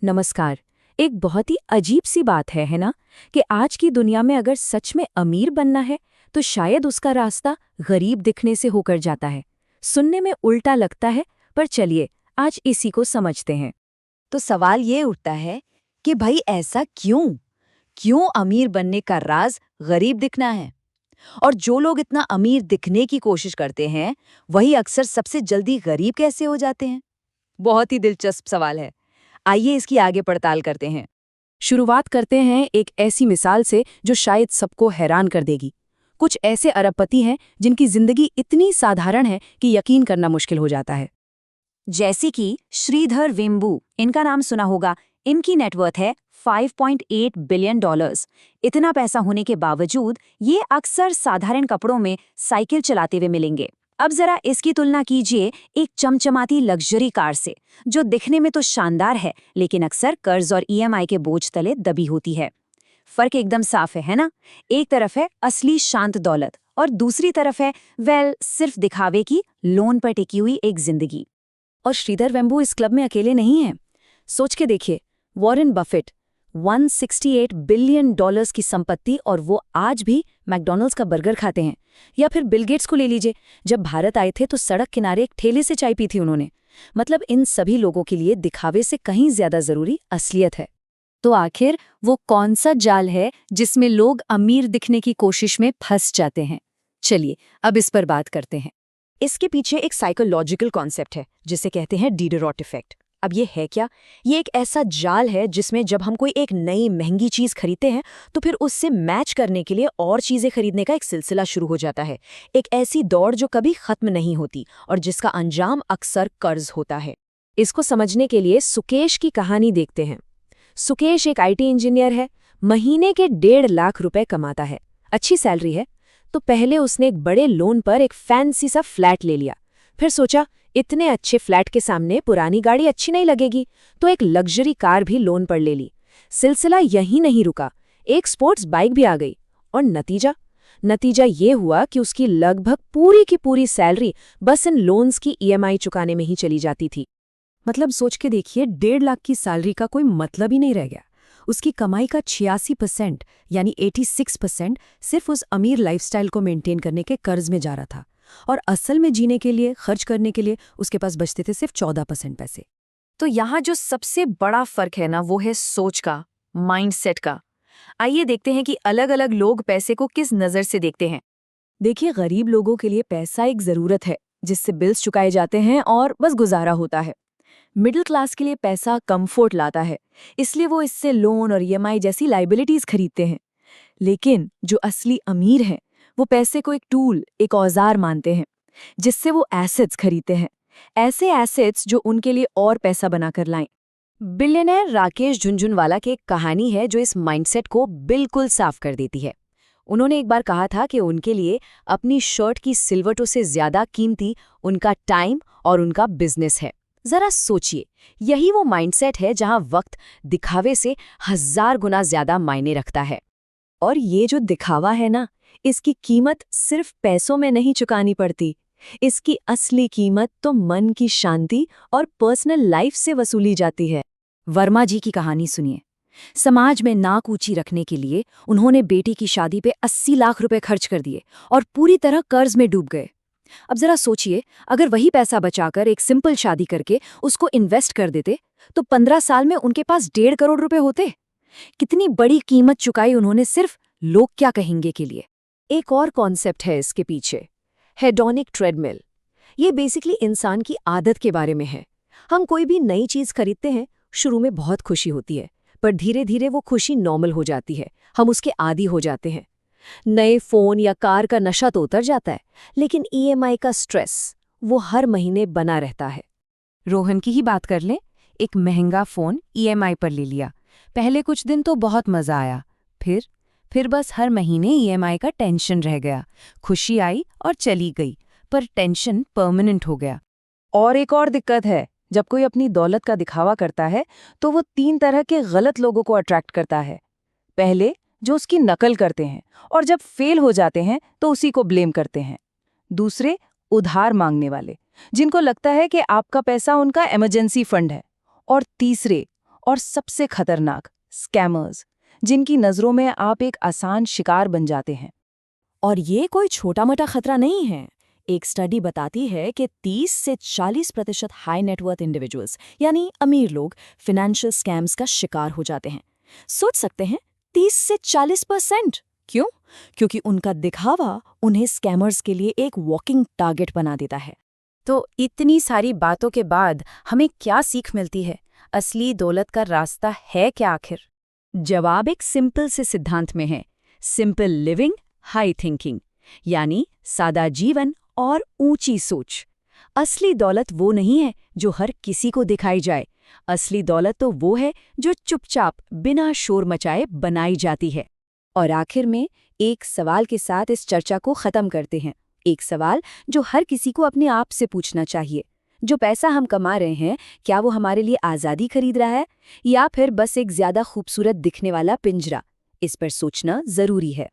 नमस्कार। एक बहुत ही अजीब सी बात है ना? कि आज की दुनिया में अगर सच में अमीर बनना है तो शायद उसका रास्ता गरीब दिखने से होकर जाता है। सुनने में उल्टा लगता है, पर चलिए आज इसी को समझते हैं। तो सवाल ये उठता है कि भाई ऐसा क्यों क्यों अमीर बनने का राज गरीब दिखना है। और जो लोग इतना अमीर दिखने की कोशिश करते हैं वही अक्सर सबसे जल्दी गरीब कैसे हो जाते हैं। बहुत ही दिलचस्प सवाल है। आइए इसकी आगे पड़ताल करते हैं। शुरुआत करते हैं एक ऐसी मिसाल से जो शायद सबको हैरान कर देगी। कुछ ऐसे अरबपति हैं जिनकी जिंदगी इतनी साधारण है कि यकीन करना मुश्किल हो जाता है। जैसे कि श्रीधर वेम्बू, इनका नाम सुना होगा। इनकी नेटवर्थ है 5.8 बिलियन डॉलर्स। इतना पैसा होने के बावजूद ये अक्सर साधारण कपड़ों में साइकिल चलाते हुए मिलेंगे। अब जरा इसकी तुलना कीजिए एक चमचमाती लग्जरी कार से, जो दिखने में तो शानदार है लेकिन अक्सर कर्ज और ईएमआई के बोझ तले दबी होती है। फर्क एकदम साफ है ना? एक तरफ है असली शांत दौलत और दूसरी तरफ है सिर्फ दिखावे की लोन पर टिकी हुई एक जिंदगी। और श्रीधर वेम्बू इस क्लब में अकेले नहीं हैं। सोच के देखिए, वॉरेन बफेट, 168 बिलियन डॉलर्स की संपत्ति और वो आज भी मैकडॉनल्ड्स का बर्गर खाते हैं। या फिर बिल गेट्स को ले लीजिए, जब भारत आए थे तो सड़क किनारे एक ठेले से चाय पी थी उन्होंने। मतलब इन सभी लोगों के लिए दिखावे से कहीं ज्यादा जरूरी असलियत है। तो आखिर वो कौन सा जाल है जिसमें लोग अमीर दिखने की कोशिश में फंस जाते हैं? चलिए अब इस पर बात करते हैं। इसके पीछे एक साइकोलॉजिकल कॉन्सेप्ट है जिसे कहते हैं डिडरॉट इफेक्ट। अब ये है क्या? ये एक ऐसा जाल है जिसमें जब हम कोई एक नई महंगी चीज खरीदते हैं तो फिर उससे मैच करने के लिए और चीजें खरीदने का एक सिलसिला शुरू हो जाता है। एक ऐसी दौड़ जो कभी खत्म नहीं होती और जिसका अंजाम अक्सर कर्ज होता है। इसको समझने के लिए सुकेश की कहानी देखते हैं। सुकेश एक आईटी इंजीनियर है, महीने के 1.5 लाख रुपए कमाता है, अच्छी सैलरी है। तो पहले उसने एक बड़े लोन पर एक फैंसी सा फ्लैट ले लिया। फिर सोचा इतने अच्छे फ्लैट के सामने पुरानी गाड़ी अच्छी नहीं लगेगी, तो एक लग्जरी कार भी लोन पर ले ली। सिलसिला यहीं नहीं रुका, एक स्पोर्ट्स बाइक भी आ गई। और नतीजा ये हुआ कि उसकी लगभग पूरी की पूरी सैलरी बस इन लोन्स की ईएमआई चुकाने में ही चली जाती थी। मतलब सोच के देखिए, 1.5 लाख की सैलरी का कोई मतलब ही नहीं रह गया। उसकी कमाई का 86% यानी 86% सिर्फ उस अमीर लाइफस्टाइल को मेंटेन करने के कर्ज में जा रहा था, और असल में जीने के लिए, खर्च करने के लिए उसके पास बचते थे सिर्फ 14% पैसे। तो यहाँ जो सबसे बड़ा फर्क है ना, वो है सोच का, माइंडसेट का। आइए देखते हैं कि अलग अलग लोग पैसे को किस नज़र से देखते हैं। देखिए, गरीब लोगों के लिए पैसा एक ज़रूरत है जिससे बिल्स चुकाए जाते हैं और बस गुजारा होता है। मिडिल क्लास के लिए पैसा कंफर्ट लाता है, इसलिए वो इससे लोन और ईएमआई जैसी लाइबिलिटीज खरीदते हैं। लेकिन जो असली अमीर हैं, वो पैसे को एक टूल, एक औजार मानते हैं, जिससे वो एसेट्स खरीदते हैं। ऐसे एसेट्स जो उनके लिए और पैसा बनाकर लाएं। बिलियनर राकेश झुनझुनवाला की एक कहानी है जो इस माइंडसेट को बिल्कुल साफ कर देती है। उन्होंने एक बार कहा था कि उनके लिए अपनी शर्ट की सिलवटों से ज्यादा कीमती उनका टाइम और उनका बिजनेस है। जरा सोचिए, यही वो माइंडसेट है जहां वक्त दिखावे से 1000 गुना ज्यादा मायने रखता है। और ये जो दिखावा है ना, इसकी कीमत सिर्फ पैसों में नहीं चुकानी पड़ती। इसकी असली कीमत तो मन की शांति और पर्सनल लाइफ से वसूली जाती है। वर्मा जी की कहानी सुनिए। समाज में नाक ऊंची रखने के लिए उन्होंने बेटी की शादी पे 80 लाख रुपए खर्च कर दिए और पूरी तरह कर्ज में डूब गए। अब जरा सोचिए, अगर वही पैसा बचाकर एक सिंपल शादी करके उसको इन्वेस्ट कर देते तो 15 साल में उनके पास 1.5 करोड़ रुपए होते। कितनी बड़ी कीमत चुकाई उन्होंने सिर्फ लोग क्या कहेंगे के लिए। एक और कॉन्सेप्ट है इसके पीछे, हेडोनिक ट्रेडमिल। ये बेसिकली इंसान की आदत के बारे में है। हम कोई भी नई चीज खरीदते हैं, शुरू में बहुत खुशी होती है, पर धीरे धीरे वो खुशी नॉर्मल हो जाती है, हम उसके आदी हो जाते हैं। नए फोन या कार का नशा तो उतर जाता है, लेकिन ईएमआई का स्ट्रेस वो हर महीने बना रहता है। रोहन की ही बात कर लें। एक महंगा फोन ईएमआई पर ले लिया। पहले कुछ दिन तो बहुत मजा आया, फिर बस हर महीने ईएमआई का टेंशन रह गया। खुशी आई और चली गई, पर टेंशन परमानेंट हो गया। और एक और दिक्कत है, जब कोई अपनी दौलत का दिखावा करता है तो वो 3 तरह के गलत लोगों को अट्रैक्ट करता है। पहले, जो उसकी नकल करते हैं और जब फेल हो जाते हैं तो उसी को ब्लेम करते हैं। दूसरे, उधार मांगने वाले, जिनको लगता है कि आपका पैसा उनका इमरजेंसी फंड है। और तीसरे, और सबसे खतरनाक स्कैमर्स, जिनकी नज़रों में आप एक आसान शिकार बन जाते हैं। और ये कोई छोटा-मोटा खतरा नहीं है। एक स्टडी बताती है कि 30 से 40% हाई नेटवर्थ इंडिविजुअल्स यानी अमीर लोग फाइनेंशियल स्कैम्स का शिकार हो जाते हैं। सोच सकते हैं 30 से 40%। क्यों? क्योंकि उनका दिखावा उन्हें स्कैमर्स के लिए एक वॉकिंग टारगेट बना देता है। तो इतनी सारी बातों के बाद हमें क्या सीख मिलती है? असली दौलत का रास्ता है क्या आखिर? जवाब एक सिंपल से सिद्धांत में है, सिंपल लिविंग, हाई थिंकिंग, यानी सादा जीवन और ऊंची सोच। असली दौलत वो नहीं है जो हर किसी को दिखाई जाए। असली दौलत तो वो है जो चुपचाप बिना शोर मचाए बनाई जाती है। और आखिर में एक सवाल के साथ इस चर्चा को खत्म करते हैं। एक सवाल जो हर किसी को अपने आप से पूछना चाहिए। जो पैसा हम कमा रहे हैं, क्या वो हमारे लिए आज़ादी खरीद रहा है या फिर बस एक ज्यादा खूबसूरत दिखने वाला पिंजरा? इस पर सोचना जरूरी है।